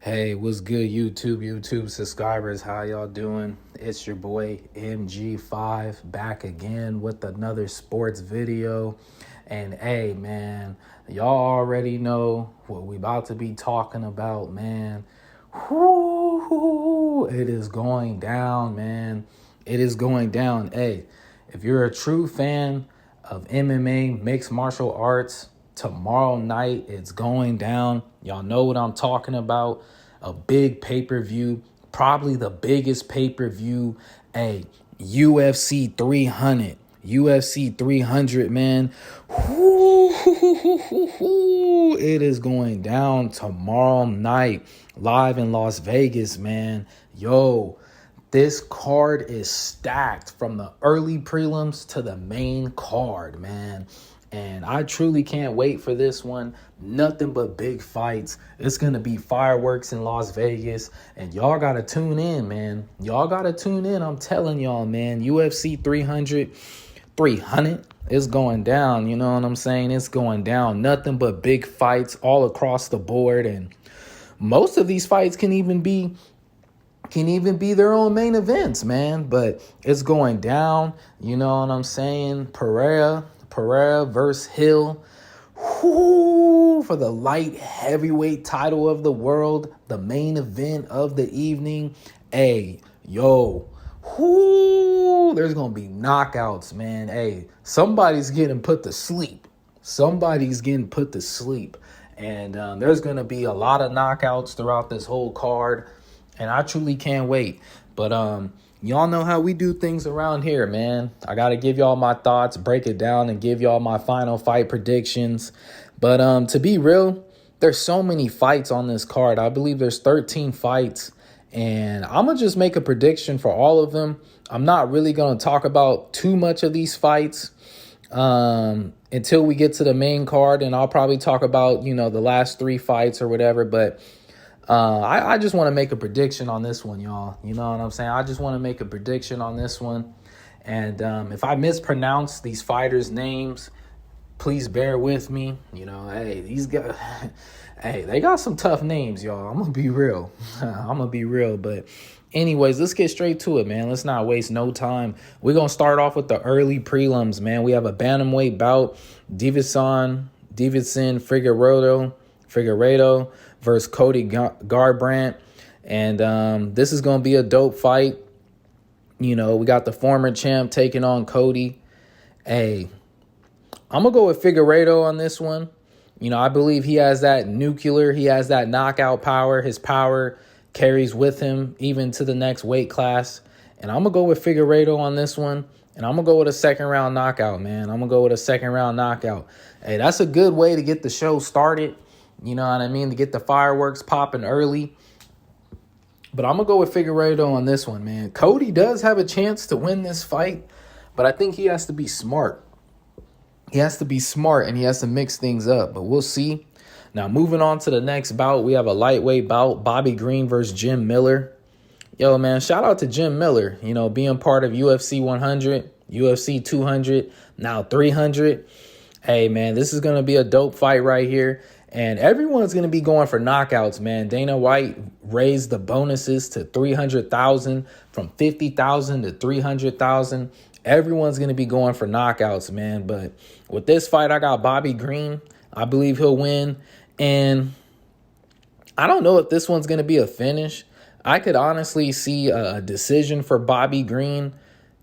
Hey, what's good, YouTube subscribers? How y'all doing? It's your boy MG5 back again with another sports video. And hey, man, y'all already know what we about to be talking about, man. Whoo, it is going down, man. It is going down. Hey, if you're a true fan of MMA, mixed martial arts, tomorrow night it's going down. Y'all know what I'm talking about. A big pay-per-view, probably the biggest pay-per-view, UFC 300. UFC 300, man. It is going down tomorrow night, live in Las Vegas, man. Yo, this card is stacked from the early prelims to the main card, man. And I truly can't wait for this one. Nothing but big fights. It's going to be fireworks in Las Vegas. And y'all got to tune in, man. Y'all got to tune in. I'm telling y'all, man. UFC 300 is going down. You know what I'm saying? It's going down. Nothing but big fights all across the board. And most of these fights can even be their own main events, man. But it's going down. You know what I'm saying? Pereira versus Hill. For the light heavyweight title of the world, the main event of the evening. Hey, yo, there's gonna be knockouts, man. Hey, somebody's getting put to sleep. And there's gonna be a lot of knockouts throughout this whole card, and I truly can't wait. But y'all know how we do things around here, man. I got to give y'all my thoughts, break it down, and give y'all my final fight predictions. But to be real, there's so many fights on this card. I believe there's 13 fights, and I'm going to just make a prediction for all of them. I'm not really going to talk about too much of these fights until we get to the main card, and I'll probably talk about, the last 3 fights or whatever, but I just want to make a prediction on this one, y'all. You know what I'm saying? I just want to make a prediction on this one. And if I mispronounce these fighters' names, please bear with me. Hey, these guys, hey, they got some tough names, y'all. I'm going to be real. But anyways, let's get straight to it, man. Let's not waste no time. We're going to start off with the early prelims, man. We have a bantamweight bout. Davidson Figueiredo versus Cody Garbrandt. And this is going to be a dope fight. We got the former champ taking on Cody. Hey, I'm going to go with Figueiredo on this one. I believe he has that he has that knockout power. His power carries with him even to the next weight class. And I'm going to go with Figueiredo on this one. And I'm going to go with a second round knockout, man. Hey, that's a good way to get the show started. You know what I mean? To get the fireworks popping early. But I'm going to go with Figueiredo on this one, man. Cody does have a chance to win this fight, but I think he has to be smart. And he has to mix things up, but we'll see. Now, moving on to the next bout, we have a lightweight bout, Bobby Green versus Jim Miller. Yo, man, shout out to Jim Miller, being part of UFC 100, UFC 200, now 300. Hey, man, this is going to be a dope fight right here. And everyone's going to be going for knockouts, man. Dana White raised the bonuses to 300,000 from 50,000 to 300,000. Everyone's going to be going for knockouts, man. But with this fight, I got Bobby Green. I believe he'll win. And I don't know if this one's going to be a finish. I could honestly see a decision for Bobby Green.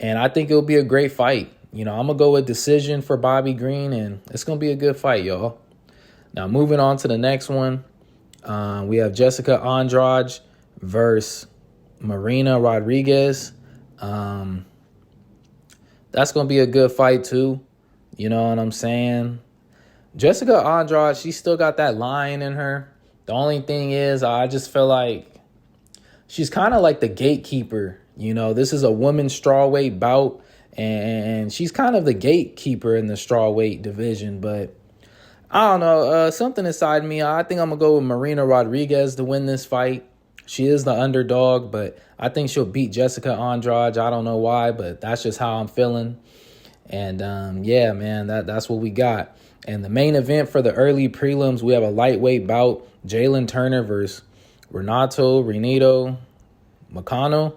And I think it'll be a great fight. I'm going to go with decision for Bobby Green. And it's going to be a good fight, y'all. Now, moving on to the next one, we have Jessica Andrade versus Marina Rodriguez. That's going to be a good fight, too. You know what I'm saying? Jessica Andrade, she still got that lion in her. The only thing is, I just feel like she's kind of like the gatekeeper. This is a women's strawweight bout, and she's kind of the gatekeeper in the strawweight division, but I don't know, something inside me, I think I'm going to go with Marina Rodriguez to win this fight. She is the underdog, but I think she'll beat Jessica Andrade. I don't know why, but that's just how I'm feeling. And, yeah, man, that's what we got. And the main event for the early prelims, we have a lightweight bout, Jalen Turner versus Renato Moicano.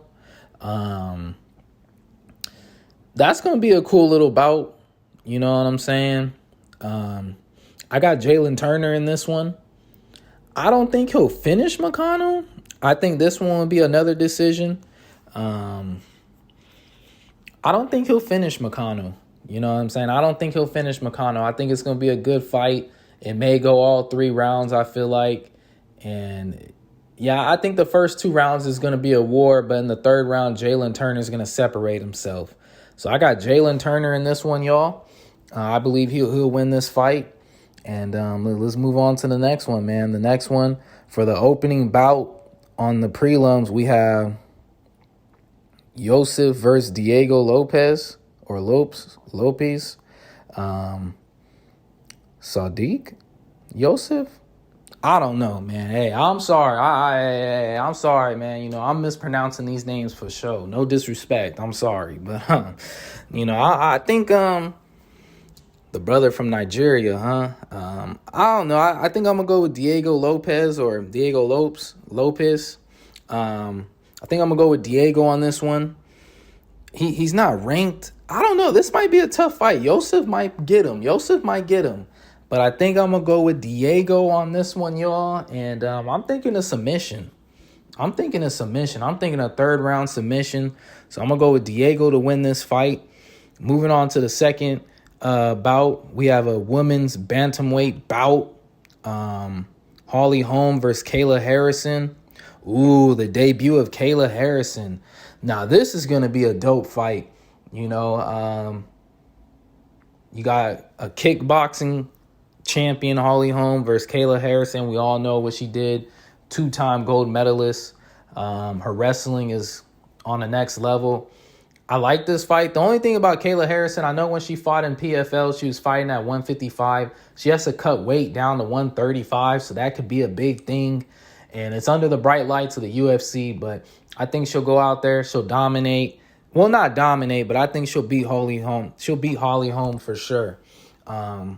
That's going to be a cool little bout. You know what I'm saying? I got Jalen Turner in this one. I don't think he'll finish Moicano. I think this one will be another decision. I don't think he'll finish Moicano. You know what I'm saying? I don't think he'll finish Moicano. I think it's going to be a good fight. It may go all 3 rounds, I feel like. And, yeah, I think the first 2 rounds is going to be a war. But in the 3rd round, Jalen Turner is going to separate himself. So I got Jalen Turner in this one, y'all. I believe he'll win this fight. And let's move on to the next one, man. The next one, for the opening bout on the prelims, we have Joseph versus Diego Lopez. Or Lopez. Sadiq? Joseph? I don't know, man. Hey, I'm sorry. I'm sorry, man. You know, I'm mispronouncing these names for sure. No disrespect. I'm sorry. But, you know, I think the brother from Nigeria, I don't know. I think I'm going to go with Diego Lopez or Diego Lopez. I think I'm going to go with Diego on this one. He's not ranked. I don't know. This might be a tough fight. Joseph might get him. But I think I'm going to go with Diego on this one, y'all. And I'm thinking a submission. I'm thinking a 3rd round submission. So I'm going to go with Diego to win this fight. Moving on to the second bout. We have a women's bantamweight bout. Holly Holm versus Kayla Harrison. Ooh, the debut of Kayla Harrison. Now, this is going to be a dope fight. You know, you got a kickboxing champion, Holly Holm, versus Kayla Harrison. We all know what she did. 2-time gold medalist. Her wrestling is on the next level. I like this fight. The only thing about Kayla Harrison, I know when she fought in PFL, she was fighting at 155. She has to cut weight down to 135, so that could be a big thing. And it's under the bright lights of the UFC, but I think she'll go out there. She'll dominate. Well, not dominate, but I think she'll beat Holly Holm. She'll beat Holly Holm for sure. I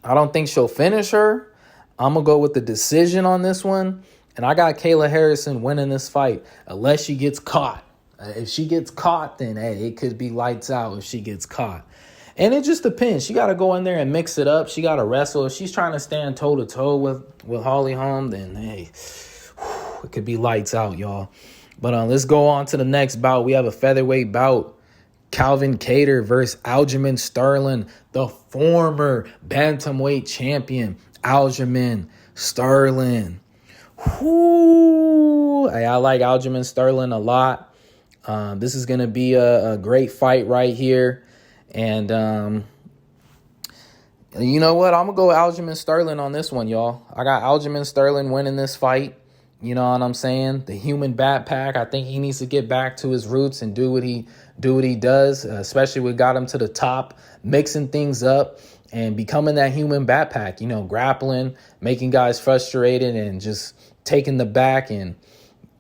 don't think she'll finish her. I'm going to go with the decision on this one. And I got Kayla Harrison winning this fight unless she gets caught. If she gets caught, then, hey, it could be lights out if she gets caught. And it just depends. She got to go in there and mix it up. She got to wrestle. If she's trying to stand toe-to-toe with Holly Holm, then, hey, it could be lights out, y'all. But let's go on to the next bout. We have a featherweight bout. Calvin Kattar versus Aljamain Sterling, the former bantamweight champion. Aljamain Sterling. Whoo! Hey, I like Aljamain Sterling a lot. This is going to be a great fight right here. And you know what? I'm going to go with Aljamain Sterling on this one, y'all. I got Aljamain Sterling winning this fight. You know what I'm saying? The human backpack. I think he needs to get back to his roots and do what he does, especially what got him to the top, mixing things up and becoming that human backpack, you know, grappling, making guys frustrated and just taking the back. And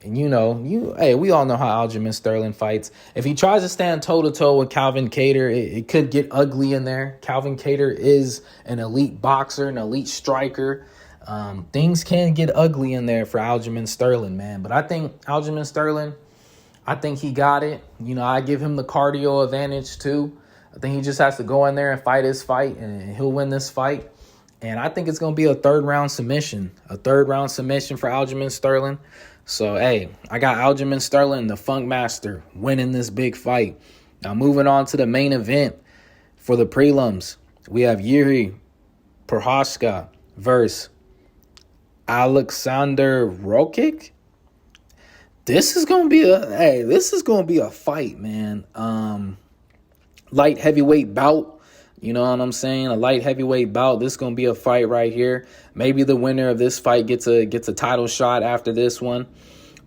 you know, hey, we all know how Aljamain Sterling fights. If he tries to stand toe-to-toe with Calvin Kattar, it could get ugly in there. Calvin Kattar is an elite boxer, an elite striker. Things can get ugly in there for Aljamain Sterling, man. But I think Aljamain Sterling, I think he got it. You know, I give him the cardio advantage too. I think he just has to go in there and fight his fight, and he'll win this fight. And I think it's going to be a 3rd round submission. A 3rd round submission for Aljamain Sterling. So, hey, I got Aljamain Sterling, the Funk Master, winning this big fight. Now, moving on to the main event for the prelims. We have Yuri Prochazka versus Alexander Rokic. This is gonna be a fight, man. Light heavyweight bout. You know what I'm saying? A light heavyweight bout. This is gonna be a fight right here. Maybe the winner of this fight gets a title shot after this one.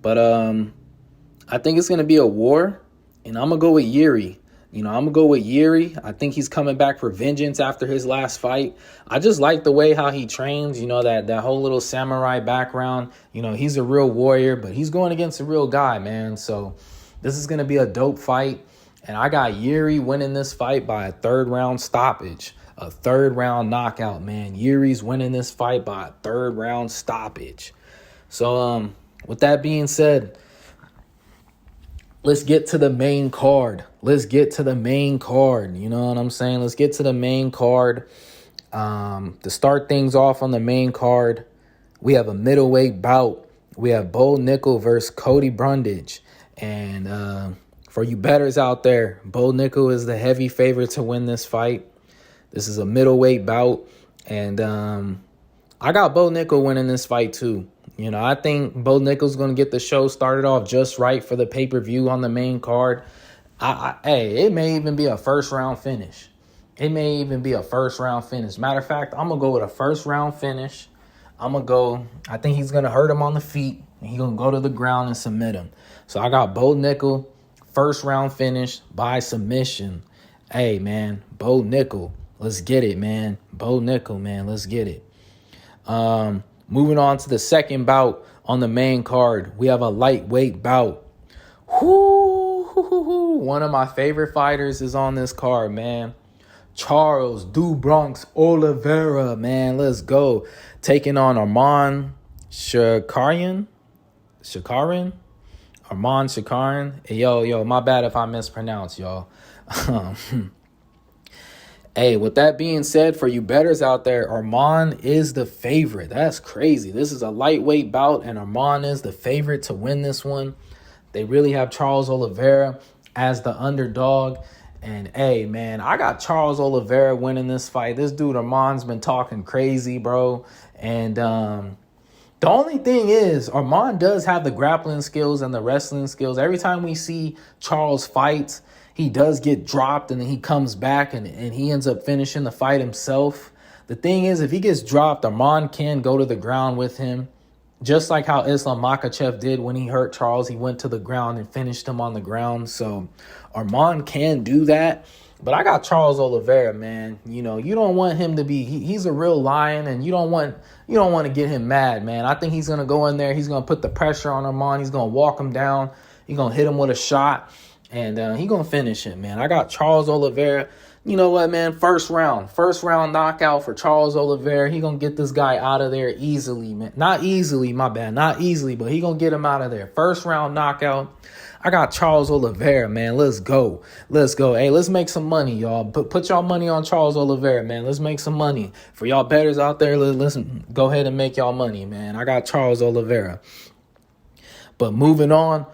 But I think it's gonna be a war, and I'm gonna go with Yuri. You know, I'm going to go with Yuri. I think he's coming back for vengeance after his last fight. I just like the way how he trains, you know, that whole little samurai background. You know, he's a real warrior, but he's going against a real guy, man. So this is going to be a dope fight. And I got Yuri winning this fight by a 3rd round stoppage, a 3rd round knockout, man. Yuri's winning this fight by a 3rd round stoppage. So with that being said, let's get to the main card. Let's get to the main card. You know what I'm saying? Let's get to the main card. To start things off on the main card, we have a middleweight bout. We have Bo Nickel versus Cody Brundage. And for you bettors out there, Bo Nickel is the heavy favorite to win this fight. This is a middleweight bout. And I got Bo Nickel winning this fight too. You know, I think Bo Nickel's going to get the show started off just right for the pay-per-view on the main card. Hey, it may even be a first-round finish. It may even be a first-round finish. Matter of fact, I'm going to go with a first-round finish. I think he's going to hurt him on the feet. And he's going to go to the ground and submit him. So I got Bo Nickel, first-round finish by submission. Hey, man, Bo Nickel, let's get it, man. Bo Nickel, man, let's get it. Moving on to the second bout on the main card, we have a lightweight bout. One of my favorite fighters is on this card, man. Charles "Do Bronx" Oliveira, man. Let's go. Taking on Arman Tsarukyan. Arman Tsarukyan. Yo, my bad if I mispronounce, y'all. Hey, with that being said, for you bettors out there, Arman is the favorite. That's crazy. This is a lightweight bout, and Arman is the favorite to win this one. They really have Charles Oliveira as the underdog. And, hey, man, I got Charles Oliveira winning this fight. This dude Arman's been talking crazy, bro. And the only thing is, Arman does have the grappling skills and the wrestling skills. Every time we see Charles fight, he does get dropped and then he comes back and he ends up finishing the fight himself. The thing is, if he gets dropped, Arman can go to the ground with him. Just like how Islam Makhachev did when he hurt Charles. He went to the ground and finished him on the ground. So Arman can do that. But I got Charles Oliveira, man. You know, you don't want him to be, he's a real lion, and you don't want to get him mad, man. I think he's going to go in there. He's going to put the pressure on Arman. He's going to walk him down. He's going to hit him with a shot. And he's going to finish it, man. I got Charles Oliveira. You know what, man? First round knockout for Charles Oliveira. He going to get this guy out of there easily, man. Not easily, my bad. Not easily, but he going to get him out of there. First round knockout. I got Charles Oliveira, man. Let's go. Let's go. Hey, let's make some money, y'all. Put y'all money on Charles Oliveira, man. Let's make some money. For y'all bettors out there, listen, go ahead and make y'all money, man. I got Charles Oliveira. But moving on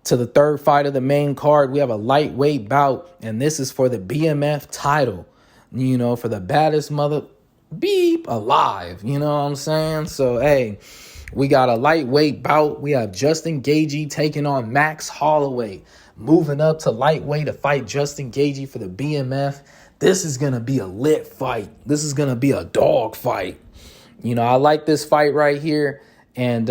to the third fight of the main card, we have a lightweight bout, and this is for the BMF title, you know, for the baddest mother beep alive, you know what I'm saying? So, hey, we got a lightweight bout. We have Justin Gaethje taking on Max Holloway, moving up to lightweight to fight Justin Gaethje for the BMF. This is going to be a lit fight. This is going to be a dog fight. You know, I like this fight right here, and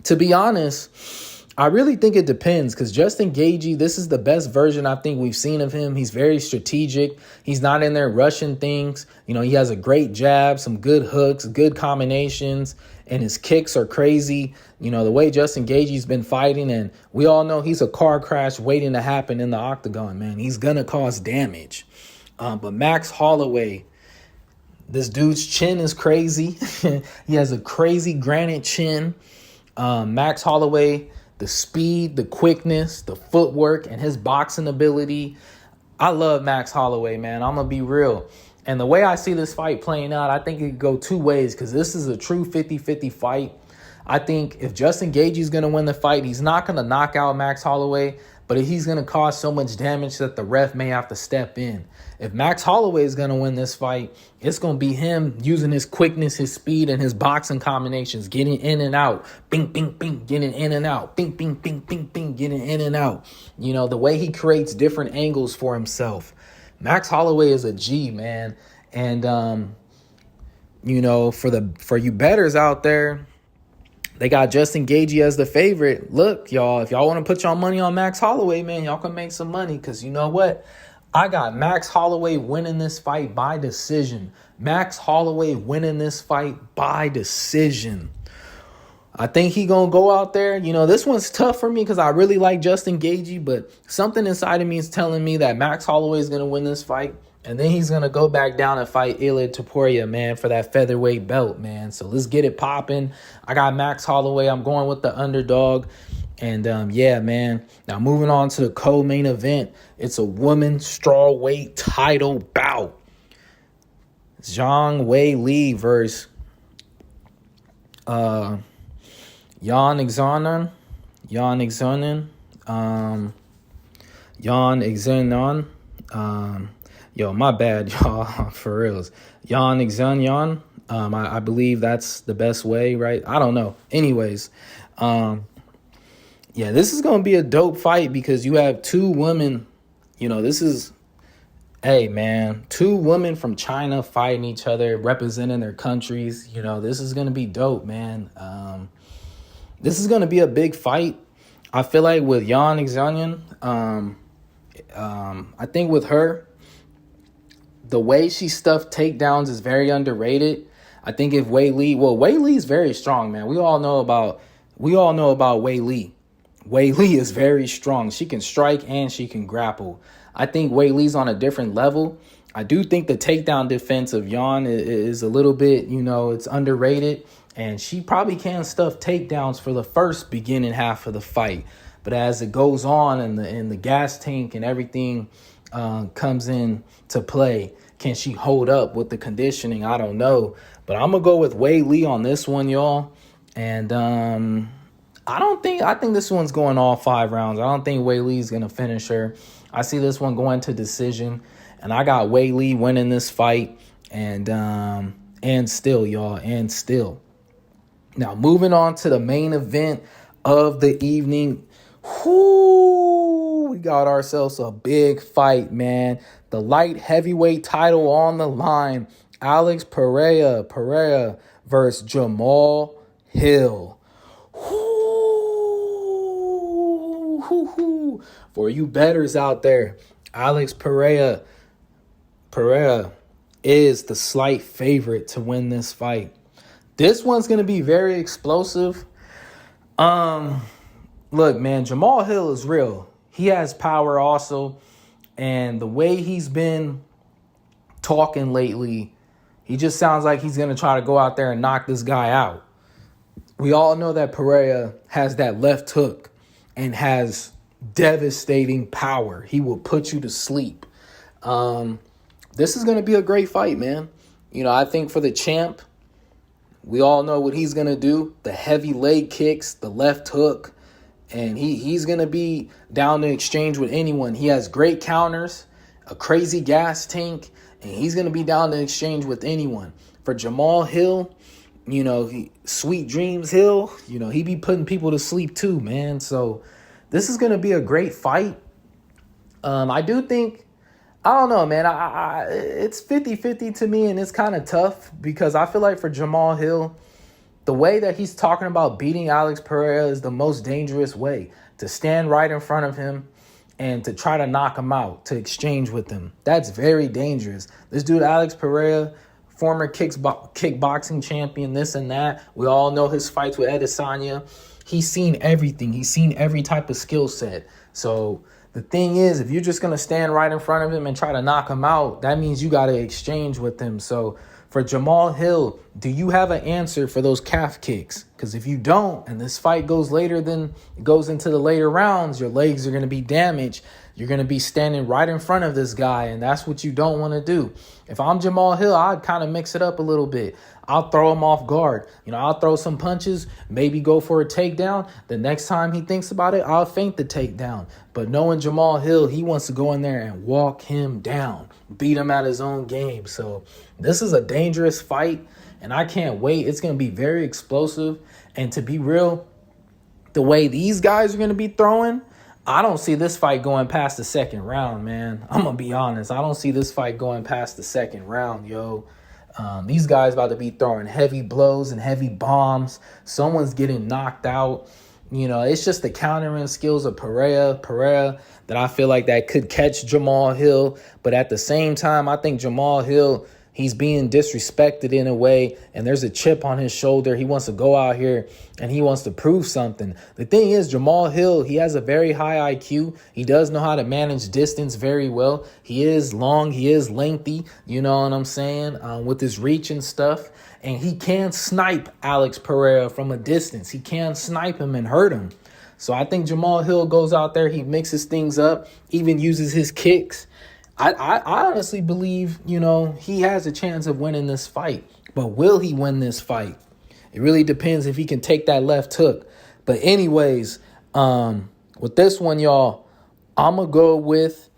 to be honest, I really think it depends, because Justin Gaethje, this is the best version I think we've seen of him. He's very strategic. He's not in there rushing things. You know, he has a great jab, some good hooks, good combinations, and his kicks are crazy. You know, the way Justin Gaethje's been fighting, and we all know he's a car crash waiting to happen in the octagon, man. He's going to cause damage. But Max Holloway, this dude's chin is crazy. He has a crazy granite chin. Max Holloway, the speed, the quickness, the footwork, and his boxing ability. I love Max Holloway, man. I'm going to be real. And the way I see this fight playing out, I think it could go two ways, because this is a true 50-50 fight. I think if Justin Gaethje is going to win the fight, he's not going to knock out Max Holloway, but he's going to cause so much damage that the ref may have to step in. If Max Holloway is going to win this fight, it's going to be him using his quickness, his speed, and his boxing combinations, getting in and out, bing, bing, bing, getting in and out, bing, bing, bing, bing, bing, getting in and out. You know, the way he creates different angles for himself. Max Holloway is a G, man. And, you know, for you bettors out there, they got Justin Gaethje as the favorite. Look, y'all, if y'all want to put y'all money on Max Holloway, man, y'all can make some money, because you know what? I got Max Holloway winning this fight by decision. Max Holloway winning this fight by decision. I think he going to go out there. You know, this one's tough for me because I really like Justin Gaethje, but something inside of me is telling me that Max Holloway is going to win this fight. And then he's going to go back down and fight Ilia Topuria, man, for that featherweight belt, man. So let's get it popping. I got Max Holloway. I'm going with the underdog. And, yeah, man. Now, moving on to the co-main event. It's a women's strawweight title bout. Zhang Wei Li versus Yan Xenon. Yo, my bad, y'all, for reals. Yan Xenon. I believe that's the best way, right? I don't know. Anyways, yeah, this is going to be a dope fight because you have two women. Hey, man, two women from China fighting each other, representing their countries. This is going to be dope, man. This is going to be a big fight. I feel like with Yan Xenon, I think with her, the way she stuffed takedowns is very underrated. I think if Wei Li is very strong, man. We all know about Wei Li. Wei Li is very strong. She can strike and she can grapple. I think Wei Li's on a different level. I do think the takedown defense of Yan is a little bit, it's underrated. And she probably can stuff takedowns for the first beginning half of the fight. But as it goes on and the gas tank and everything comes in to play, can she hold up with the conditioning? I don't know. But I'm going to go with Wei Li on this one, y'all. And I think this one's going all 5 rounds. I don't think Wei Li's going to finish her. I see this one going to decision. And I got Wei Li winning this fight. And still, y'all, and still. Now, moving on to the main event of the evening. We got ourselves a big fight, man. The light heavyweight title on the line. Alex Pereira versus Jamal Hill. For you bettors out there, Alex Pereira is the slight favorite to win this fight. This one's going to be very explosive. Look, man, Jamal Hill is real. He has power also. And the way he's been talking lately, he just sounds like he's going to try to go out there and knock this guy out. We all know that Pereira has that left hook and has devastating power. He will put you to sleep. This is going to be a great fight, man. I think for the champ, we all know what he's going to do. The heavy leg kicks, the left hook. And he's going to be down to exchange with anyone. He has great counters, a crazy gas tank, and he's going to be down to exchange with anyone. For Jamal Hill, Sweet Dreams Hill, he be putting people to sleep too, man. So this is going to be a great fight. I do think, I don't know, man. It's 50-50 to me, and it's kind of tough because I feel like for Jamal Hill, the way that he's talking about beating Alex Pereira is the most dangerous way. To stand right in front of him and to try to knock him out, to exchange with him. That's very dangerous. This dude, Alex Pereira, former kickboxing champion, this and that. We all know his fights with Adesanya. He's seen everything. He's seen every type of skill set. So the thing is, if you're just going to stand right in front of him and try to knock him out, that means you got to exchange with him. So for Jamal Hill, do you have an answer for those calf kicks? Because if you don't, and this fight goes into the later rounds, your legs are going to be damaged. You're going to be standing right in front of this guy, and that's what you don't want to do. If I'm Jamal Hill, I'd kind of mix it up a little bit. I'll throw him off guard. I'll throw some punches, maybe go for a takedown. The next time he thinks about it, I'll feint the takedown. But knowing Jamal Hill, he wants to go in there and walk him down, beat him at his own game. So this is a dangerous fight, and I can't wait. It's going to be very explosive. And to be real, the way these guys are going to be throwing, I don't see this fight going past the second round, man. I'm going to be honest. I don't see this fight going past the second round, yo. These guys about to be throwing heavy blows and heavy bombs. Someone's getting knocked out. It's just the countering skills of Pereira that I feel like that could catch Jamal Hill. But at the same time, I think Jamal Hill, he's being disrespected in a way, and there's a chip on his shoulder. He wants to go out here and he wants to prove something. The thing is, Jamal Hill, he has a very high IQ. He does know how to manage distance very well. He is long, he is lengthy, you know what I'm saying, with his reach and stuff. And he can snipe Alex Pereira from a distance. He can snipe him and hurt him. So I think Jamal Hill goes out there, he mixes things up, even uses his kicks. I honestly believe, he has a chance of winning this fight. But will he win this fight? It really depends if he can take that left hook. But anyways, with this one, y'all, I'm going to go with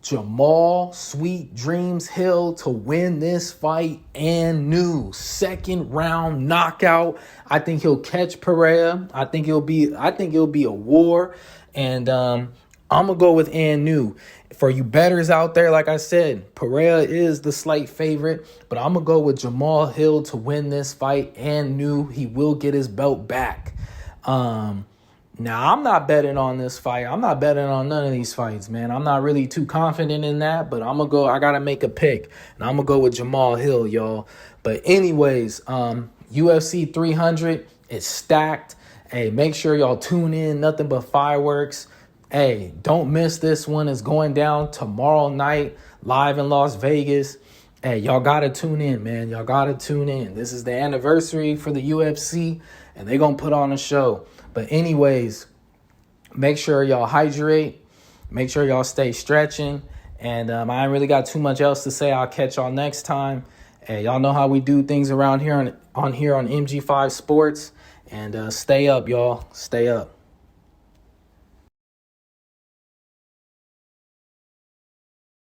Jamal Sweet Dreams Hill to win this fight and new second round knockout. I think he'll catch Pereira. I think it'll be a war. And I'm going to go with Anu. For you bettors out there, like I said, Pereira is the slight favorite, but I'm going to go with Jamal Hill to win this fight and new. He will get his belt back. Now, I'm not betting on this fight. I'm not betting on none of these fights, man. I'm not really too confident in that, but I got to make a pick, and I'm going to go with Jamal Hill, y'all. But anyways, UFC 300 is stacked. Hey, make sure y'all tune in. Nothing but fireworks. Hey, don't miss this one. It's going down tomorrow night, live in Las Vegas. Hey, y'all got to tune in, man. Y'all got to tune in. This is the anniversary for the UFC, and they're going to put on a show. But anyways, make sure y'all hydrate. Make sure y'all stay stretching. And I ain't really got too much else to say. I'll catch y'all next time. Hey, y'all know how we do things around here on MG5 Sports. And stay up, y'all. Stay up.